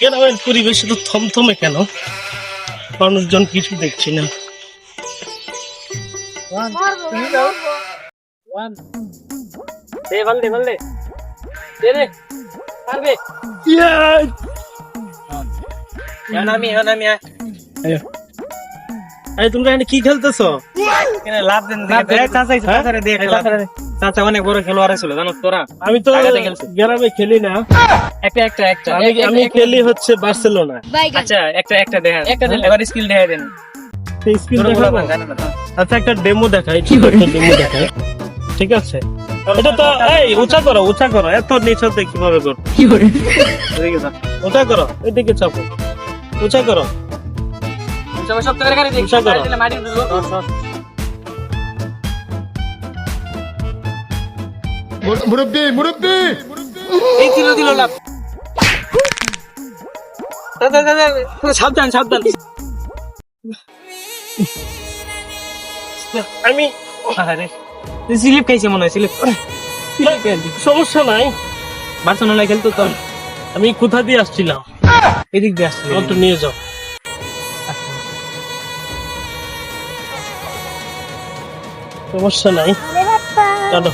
গ্রামের পরিবেশ তো থমথমে কেন? মানুষজন কিছু দেখছি না। তোমরা এখানে কি খেলতেছো? অনেক বড় খেলোয়াড় ছিল জানো তোরা। আমি তো গ্রামে খেলি না, আমি খেলি হচ্ছে বার্সেলোনা। আচ্ছা একটা দেখা এবার স্কিল দেখা দেন। সেই স্কিল দেখাবো? আচ্ছা একটা ডেমো দেখাই, ডেমো দেখাই, ঠিক আছে? এটা তো এই উঁচা করো, এত নিচতে কিভাবে করো? উঁচা করো, এদিকে চাপো, উঁচা করো, উঁচা করো। মুরব্বি এই দিল লাভ। সাবধান আমি স্লিপ খাইছে মনে হয়। স্লিপ সমস্যা নাই, বার্সেলোনা খেলতো তো। আমি কোথা দিয়ে আসছিলাম? এদিক দিয়ে আসছে। একটু নিয়ে যাও। সমস্যা নাই, চলো।